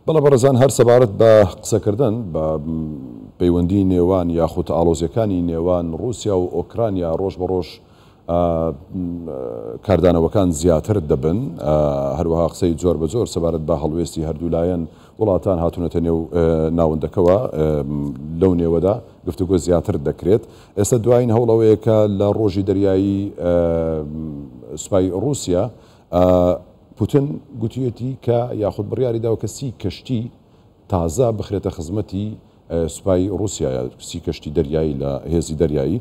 بەڵە بەڕێزان هەر سەبارەت بە قسەکردن بە پەیوەندی نێوان یاخود ئاڵۆزیەکانی نێوان رووسیا و ئۆکرانیا ڕۆژ بە ڕۆژ کاردانەوەکان زیاتر دەبن، هەروەها قسەی جۆر بە جۆر سەبارەت بە هەڵوێستی هەردوولایەن وڵاتان هاتوونەتە نێو ناوەندەکەوە لەو نێوەدا گفتوگۆ زیاتر دەکرێت. ئێستا دوایین هەوڵەوەیە کە لە ڕۆژی دەریایی سوپای رووسیا پوتین گوتوویەتی کە یاخود بڕیاری داوە کە 30 کەشتی تازە بخرێتە خزمەتی سوپای رووسیا، سی کەشتی دەریایی لە هێزی دەریایی.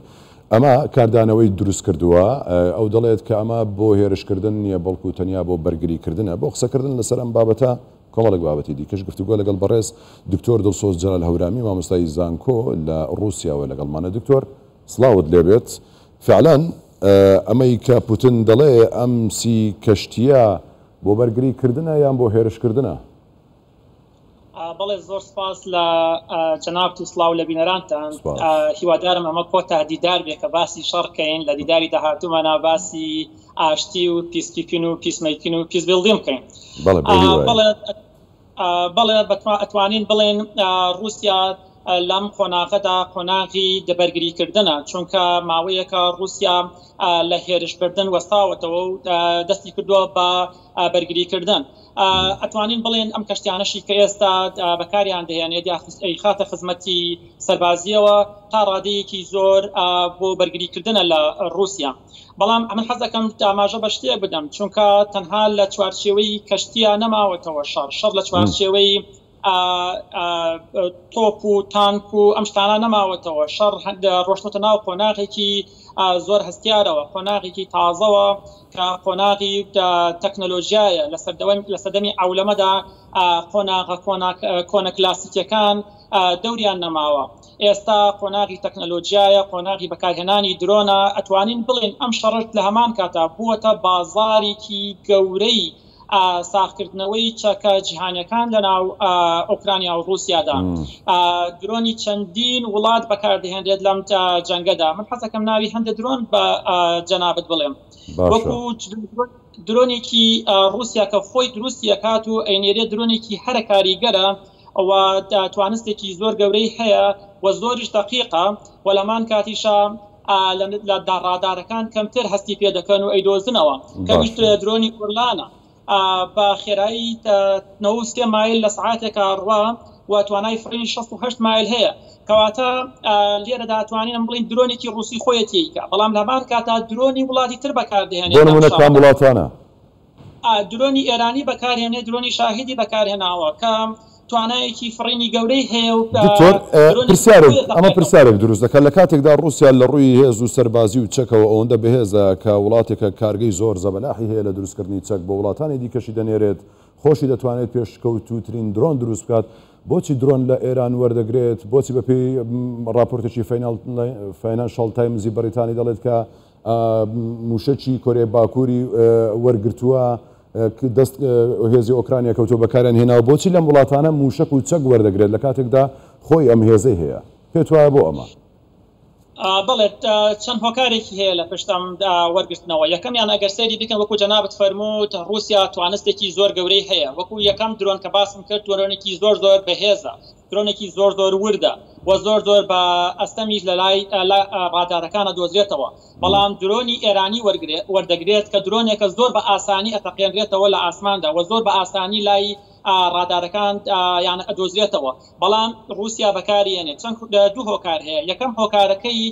ئەمە کاردانەوەی دروست کردووە، ئەو دەڵێت کە ئەمە بۆ هێرشکردن نییە بەڵکو تەنیا بۆ بەرگریکردنە، بۆ قسەکردن لەسەر ئەم بابەتە کۆمەڵێک بابەتی دیکەش گفتوگۆ لەگەڵ بەڕێز دکتۆر دڵسۆز جەلال هەورانی مامۆستای زانکۆ لە رووسیاوە لەگەڵمانە. دکتۆر سڵاوت لێبێت. فعلان ئەمەی کە پوتین دەڵێ ئەم 30 کەشتیە بۆ بەرگریکردنە یان بۆ هێرشکردنە؟ بەڵێ زۆر سپاس لە جەناب و سڵاو لە بینەرانتان. هیوادارم ئەمە کۆتا دیدار بێ کە باسی شەڕکەین لە دیداری داهاتوومانە باسی ئاشتی و پیسکیپین و پیسمیکین و پیسبیڵدین بکەین. بەڵێ ئەتوانین بڵێن رووسیا لەم قۆناغەدا قۆناغی دەبەرگریکردنە، چونکە ماوەیەکە رووسیا لە هێرشبردن وەستاوەتەوە و دەستی کردووە بە بەرگریکردن. ئەتوانین بڵێن ئەم کەشتیانەشی کە ئێستا بەکاریان دەهێنێت خاتە خزمەتی سەربازیەوە تا ڕادەیەکی زۆر بۆ بەرگریکردنە لە رووسیا. بەڵام ئەمن حەز دەکەم ئاماژە بە شتێک بدەم، چونکە تەنها لە چوارچێوەی کەشتیە نەماوەتەوە شەڕ لە چوارچێوەی تۆپ و تانک و ئەم شتانە نەماوەتەوە. شەڕ ڕۆشتە ناو قۆناغێکی زۆر هەستیارەوە، قۆناغێکی تازەوە کە قۆناغی تەکنۆلۆژیایە. لە سەردەمی عەولەمەدا قۆناغە کۆنە کلاسیکیەکان دەوریان نەماوە. ئێستا قۆناغی تەکنۆلۆژیایە، قۆناغی بەکارهێنانی درۆنە. ئەتوانین بڵێن ئەم شەڕت لە هەمان کاتا بووەتە بازارێکی گەورەی ساختکردنەوەی چەکە جیهانیەکان لە ناو ئۆکرانیا و رووسیادا. درۆنی چەندین وڵات بەکاردەهێنرێت لەم جەنگەدا. من حەز دەکەم ناوی هەندێک درۆن بە جەنابەت بڵێم، وەکو درۆنێکی رووسیا کە خۆی دروستی دەکات و ئەینێرێت درۆنێکی هەرە کاریگەرە ئەوە توانستێکی زۆر گەورەی هەیە و زۆریش دەقیقە و لەمان کاتیشە لە ڕادارەکان کەمتر هەستی پێ دەکەن و ئەیدۆزنەوە. کەویشت درۆنی کورلانە بە خێرایی 93 مایل لە سعاتێکە ڕوا و توانای فڕینی 68 مایل هەیە، کەواتە لێرەدا توانین بڵین درۆنێکی رووسی خۆیەتیکە. بەڵام لەمان کاتا درۆنی وڵاتی تر بەکاردەهێنێت. درۆنی ئێرانی بەکارهێنێت، درۆنی شاهیدی بەکارهێناوە کە توانایەکی فڕینی گەورەی هەیە. و ئەمە پرسیارێک دروست دەکات لە کاتێکدا رووسیا لە ڕووی هێز و سەربازی و چەکەوە ئەوەندە بەهێزە کە وڵاتێکە کارگەی زۆر زەبەلاحی هەیە لە دروستکردنی چەک بۆ وڵاتانی دیکەشی دەنێرێت، خۆشی دەتوانێت پێشکەوتوترین درۆن دروست بکات. بۆچی درۆن لە ئێران وەردەگرێت؟ بۆچی بەپێی راپۆرتێکی فاینانشال تایمزی بەریتانی دەڵێت کە موشەکی کۆرێ باکووری وەرگرتووە دەست هێزی ئۆکرانیا کەوتۆ بەکاریان هێناوە؟ بۆچی لەم وڵاتانە موشک و چەک وەردەگرێت لە کاتێکدا خۆی ئەم هێزەی هەیە؟ پێت وایە بۆ ئەمە؟ بەڵێت چەند هۆکارێکی هەیە لە پشتم وەرگرتنەوە. یەکەمیان ئەگەر سەیری بکەن وەکو جەنابەت فەرمووت رووسیا توانستێکی زۆر گەورەی هەیە. وەکو یەکەم درۆن کە باسم کرد درۆنێکی زۆر بەهێزە، درۆنێکی زۆر وردە و زۆر بە ئەستەمیش لە لای ڕادارەکانە دۆزرێتەوە. بەڵام درۆنی ئێرانی وەردەگرێت کە درۆنێکە زۆر بە ئاسانی ئەتەقێنرێتەوە لە ئاسماندا و زۆر بە ئاسانی لای ڕادارەکان یان ئەدۆزرێتەوە. بەڵام رووسیا بەکارهێنێت. چەند دوو هۆکار هەیە. یەکەم هۆکارەکەی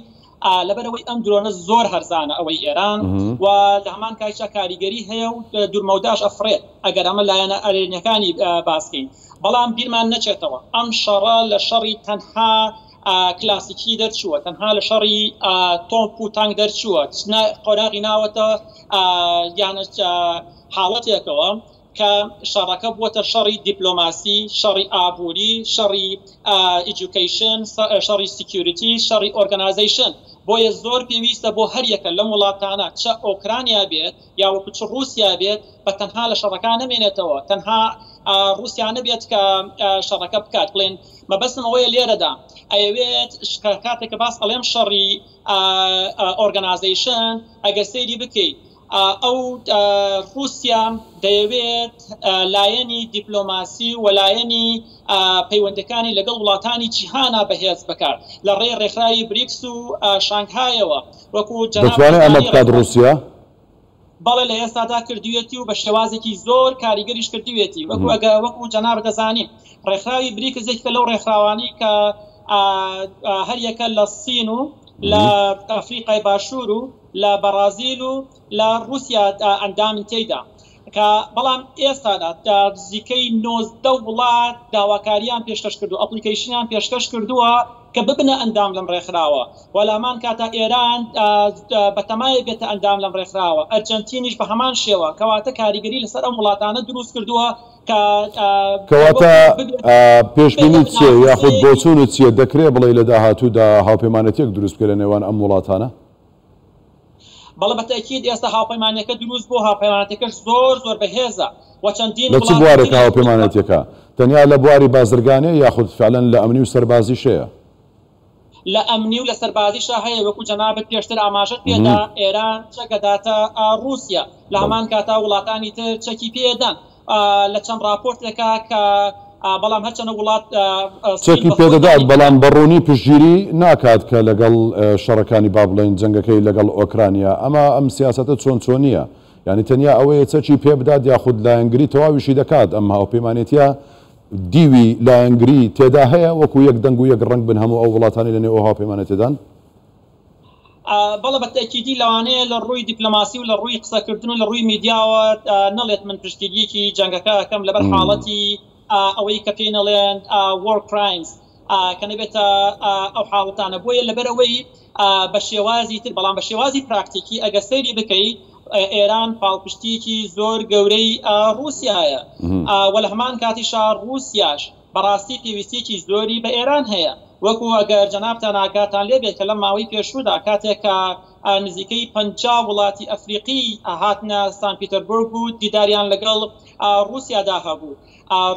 لەبەرەوەی ئەم درۆنە زۆر هەرزانە ئەوەی ئێران و لە هەمان کایشە کاریگەری هەیە و دوورمەوداش ئەفرێت ئەگەر ئەمە لایەنە ئەرێنیەکانی باسکەین. بەڵام بیرمان نەچێتەوە ئەم شەڕە لە شەڕی تەنها کلاسیکی دەرچووە، تەنها لە شەڕی تۆپ و تانک دەرچووە، قۆناغی ناوەتە یانە حاڵەتێکەوە کە شەڕەکە بووەتە شەڕی دیپلۆماسی، شەڕی ئابووری، شەڕی ئیدوکیشن، شەڕی سیکیوریتی، شەڕی ئۆرگانایزیشن. بۆیە زۆر پێویستە بۆ هەریەکە لەم وڵاتانە چە ئۆکرانیا بێت یا وەکو چ رووسیا بێت بە تەنها لە شەڕەکان نەمێنێتەوە، تەنها رووسیا نەبێت کە شەڕەکە بکات. بڵێن مەبەستم ئەوەیە لێرەدا ئەیەوێت کاتێک کە باس ئەڵێم شەڕی ئۆرگانایزیشن ئەگەر سەیری بکەیت ئەو رووسیا دەیەوێت لایەنی دیپلۆماسی و لایەنی پەیوەندەکانی لەگەڵ وڵاتانی جیهانە بەهێز بکات لە ڕێی ڕێکخراوی بریکس و شانگهایەوە وەکو دەتوانێت ئەمە بکات رووسیا؟ بەڵێ لە ئێستادا کردوێتی و بە شێوازێکی زۆر کاریگەریش کردوێتی وەکو جەناب دەزانین ڕێکخراوی بریکسێکە لەو ڕێکخراوانی کە هەر یەکە لە سین و لە ئەفریقای باشوور و لە بەرازیل و لە رووسیا ئەندامن تێیدا کە بەڵام ئێستادا نزیکەی 90 وڵات داواکاریان پێشکەش کردو ئەپلیکیشنیان پێشکەش کردووە کە ببنە ئەندام لەم ڕێکخراوە وەلامان کاتە ئێران بەتەمایە بێتە ئەندام لەم ڕێکخراوە ئەرجەنتینیش بە هەمان شێوە کەواتە کاریگەری لەسەر ئەم وڵاتانە دروست کردووە کەواتە پێشبینی چیە یاخود بۆچوونت چیە دەکرێت بڵێ لە داهاتوودا هاوپەیمانەتێک دروست بکرێت لە نێوان ئەم وڵاتانە؟ بەڵێ بەتەکید ئێستا هاوپەیمانەکە دروست بۆ هاوپەیمانەتەکەش زۆر بەهێزە و چەندین لە چ بوارێکە هاوپەیمانەتێکە تەنیا لە بواری بازرگانێ یاخود فعلەن لە ئەمنی و سەربازیشەیە؟ لە ئەمنی و لە سەربازیشە هەیە وەکو جەنابەت پێشتر ئاماژەت پێدا ئێران چەکەداتە رووسیا لە هەمان کاتا وڵاتانی تر چەکی پێدان لە چەند راپۆرتێکە کە بەڵام هەرچەنە وڵات چەکی پێدەدات بەڵام بەڕوونی پشتگیری ناکات کە لەگەڵ شەڕەکانی با بڵێن جەنگەکەی لەگەڵ ئۆکرانیا ئەمە ئەم سیاسەتە چۆنیە یعنی تەنیا ئەوەیە چەکی پێ بدات یاخود لایەنگری تەواویشی دەکات ئەم هاوپەیمانێتیە دیوی لایەنگری تێدا هەیە وەکو یەک دەنگ و یەک ڕنگ بن هەموو ئەو وڵاتانی لەنێو ئەو هاوپەیمانێتێدان؟ بەڵە بەتەکیدی لەوانەیە لە ڕووی دیپلۆماسی و لە ڕووی قسەکردن و لە ڕووی میدیاوە نەڵێت من پشتگیریەکی جەنگەکە ئەەکەم لەبەر حاڵەتی ئەوەی کە پێنەڵێن وەر کرایم کە نەبێتە ئەو حاڵەتانە بۆیە لەبەرەوەی بە شێوازی تر بەڵام بە شێوازی پراکتیکی ئەگە سەیری بکەیت ئێران پاڵپشتیەکی زۆر گەورەی رووسایە و لە هەمان کاتیشا رووسیاش بەڕاستی پێویستێکی زۆری بە ئێران هەیە وەکو ئەگەر جەنابتان ئاگاتان لێبێت کە لە ماوەی پێشوودا کاتێکە نزیکەی 50 وڵاتی ئەفریقی هاتنە سان پیتەربورگ و دیداریان لەگەڵ رووسیادا هەبوو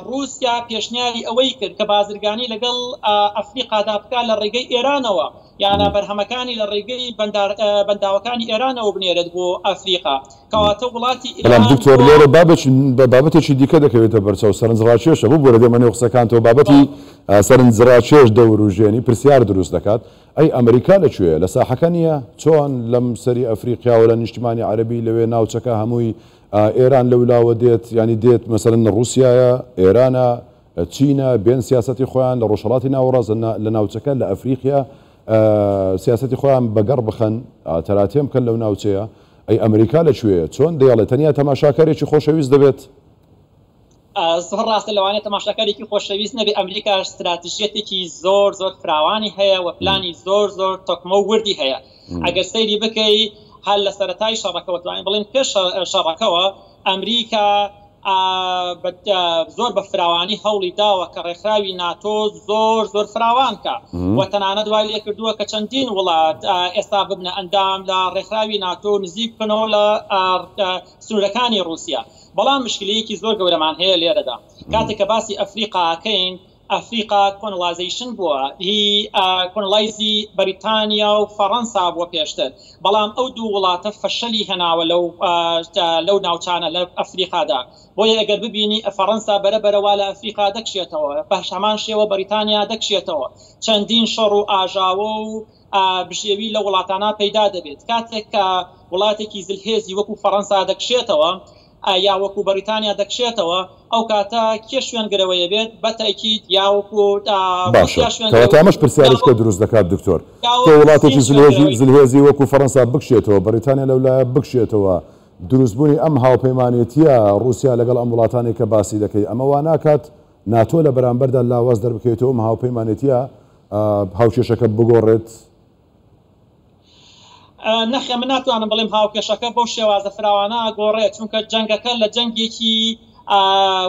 رووسیا پێشنیاری ئەوەی کرد کە بازرگانی لەگەڵ ئەفریقادا بکات لە ڕێگەی ئێرانەوە یانە بەرهەمەکانی لە ڕێگەی بەنداوەکانی ئێرانەوە بنێرێت بۆ ئەفریقا کەواتە وڵاتی بەڵام دکتۆر لێرە بابەتێکی دیکە دەکەوێتە بەرچاو سەرنجڕاکێشە بوو بۆ لە دێمەنێ قسەکانتەوە بابەتی سەرنجڕاکێش دەوروژێنی پرسیار دروست دەکات ئەی ئەمریکا لەکوێ لە ساحەکە نییە چۆن لەم سەری ئەفریقیا و لە نیشتیمانی عەرەبی لەوێ ناوچەکە هەمووی ئێران لەولاوە دێت ینی دێت مەسەرەن رووسایە ئێرانە چینە بێن سیاسەتی خۆیان لە ڕۆژهەڵاتی ناوەڕاست لە ناوچەکە لە ئەفریقیا سیاسەتی خۆیان بەگەڕ بخەن تەراتێم بکەن لەو ناوچەیە ئەی ئەمریکا لەکوێ چۆن دەیاڵێت تەنیا تەماشاکارێکی خۆشەویست دەبێت؟ زۆر ڕاستە لەوانێت تەماشاکارێکی خۆشەویست نەبێ ئەمریکا استراتیژیەتێکی زۆر فرەوانی هەیە و پلانی زۆر تۆکمە و وردی هەیە ئەگەر سەیری بکەی هەر لە سەرەتای شەڕەکەوە توانین بڵێن پێش شەڕەکەوە ئەمریکا زۆر بە فراوانی هەوڵی داوە کە ڕێکخراوی ناتۆ زۆر فراوانکە و تەنانەت دوای لێ کردووە کە چەندین وڵات ئێستا ببنە ئەندام لە ڕێکخراوی ناتۆ نزیک بکەنەوە لە سنوورەکانی رووسیا بەڵام مشکلەیەکی زۆر گەورەمان هەیە لێرەدا کاتێک کە باسی ئەفریقاکەین ئەفریقا کۆنڵایزیشن بووە هی کۆنڵایزی بەریتانیا و فەڕەنسا بووە پێشتر بەڵام ئەو دوو وڵاتە فەشەلی هەناوە لەو ناوچانە لە ئەفریقادا بۆیە ئەگەر ببینی فەڕەنسا بەرەبەرەوە لە ئەفریقا دەکشێتەوە بەش هەمان شێوە بەریتانیا دەکشێتەوە چەندین شەڕ و ئاژاوە و بژێوی لە وڵاتانە پەیدا دەبێت کاتێک کە وڵاتێکی زلهێزی وەکو فەڕەنسا دەکشێتەوە یا وەکو بەریتانیا دەکشێتەوە ئەو کاتە کێ شوێنگرەوەیە بێت بەتەکید یا وەکو باشەکەواتە ئەمەش پرسیارشکە دروست دەکات دکتۆر کە وڵاتێکی زلهێزی وەکو فەڕەنسا بکشێتەوە بەریتانیا لەولایە بکشێتەوە دروستبوونی ئەم هاوپەیمانێتیە رووسیا لەگەڵ ئەم وڵاتانی کە باسی دەکەی ئەمە وا ناکات ناتۆ لە بەرامبەردا لاواز دەربکەوێتەوە ئەم هاوپەیمانێتیە هاوکێشەکە بگۆڕێت؟ نەخێ من ناتوانم بڵێم هاوکێشەکە بۆ شێوازە فراوانە گۆڕێت چونکە جەنگەکە لە جەنگێکی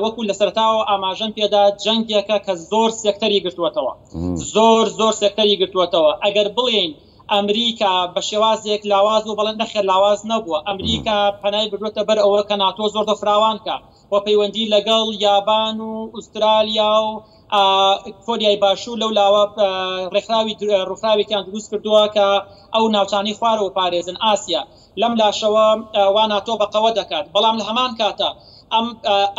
وەکو لە سەرتاوە ئاماژەم پێدا جەنگێکە کە زۆر سێکتەری گرتووەتەوە زۆر سێکتەری گرتووەتەوە ئەگەر بڵێن ئەمریکا بە شێوازێک لاواز و بەڵێن نەخێر لاواز نەبووە ئەمریکا پەنای بردوێتە بەر ئەوە کە ناتۆ زۆر فراوانکە و پەیوەندی لەگەڵ یابان و ئوسترالیا و کۆریای باشوور لەو لاوە ڕێکخراوێکیان دروست کردووە کە ئەو ناوچانی خوارەوە پارێزن ئاسیا لەم لاشەوە وا ناتۆ بەقەوە دەکات بەڵام لە هەمان کاتە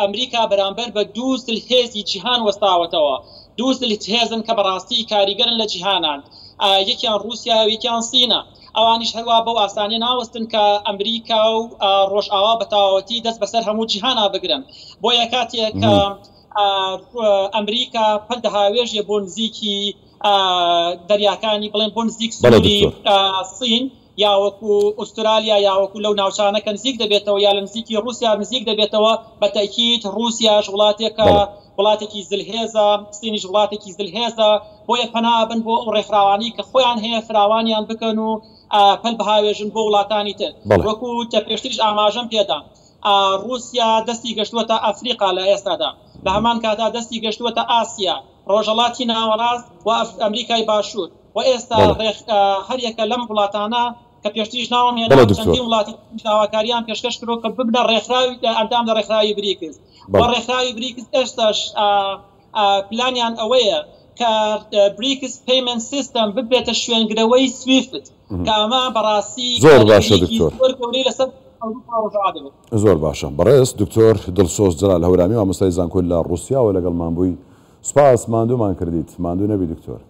ئەمریکا بەرامبەر بە دوو سلهێزی جیهان وەستاوەتەوە دوو سلهێزن کە بەڕاستی کاریگەرن لە جیهانان یەکیان رووسیا و یەکیان سینە ئەوانیش هەروە بەو ئاسانی ناوەستن کە ئەمریکا و ڕۆژئاوا بە تەواوەتی دەست بەسەر هەموو جیهانا بگرن بۆیە کاتێک کە ئەمریکا پەردە هاوێژێ بۆ نزیکی دەریاکانی بڵێن بۆ نزیک سووری سین یاوەکو ئوسترالیا یاوەکو لەو ناوچانەکە نزیک دەبێتەوە یا لە نزیکی رووسیا نزیک دەبێتەوە بە تەکید رووسیاش وڵاتێکی زلهێزە سینیش وڵاتێکی زلهێزە بۆیە پەنابن بۆ ئەو ڕێکخراوانی کە خۆیان هەیە فراوانیان بکەن و پەل بەهاوێژن بۆ وڵاتانی تر وەکو کە پێشتریش ئاماژەم پێدا رووسیا دەستی گەشتووەتە ئەفریقا لە ئێستادا لە هەمان کاتا دەستی گەشتووەتە ئاسیا ڕۆژهەڵاتی ناوەڕاست و ئەمریکای باشوور و ئێستا هەریەکە لەم وڵاتانە کە پێشتریش ناوم هێنا چەندین وڵاتی داواکاریان پێشکەش کردو کە ببنە ڕێکخراوی ئەندام لە ڕێکخراوی بریکس و ڕێکخراوی بریکس ئێستاش پلانیان ئەوەیە کە بریکس پیمنت سیستم ببێتە شوێنگرەوەی سویفت کە ئەمە بەڕاستی زۆر باشە دکتۆر زۆر باشە بەڕێز دکتۆر دڵسۆز جەلال هەورامی مامۆستای زانکۆی لە رووسیا و لەگەڵمان بووی سوپاس ماندوومان کردیت ماندوو نەبی دکتۆر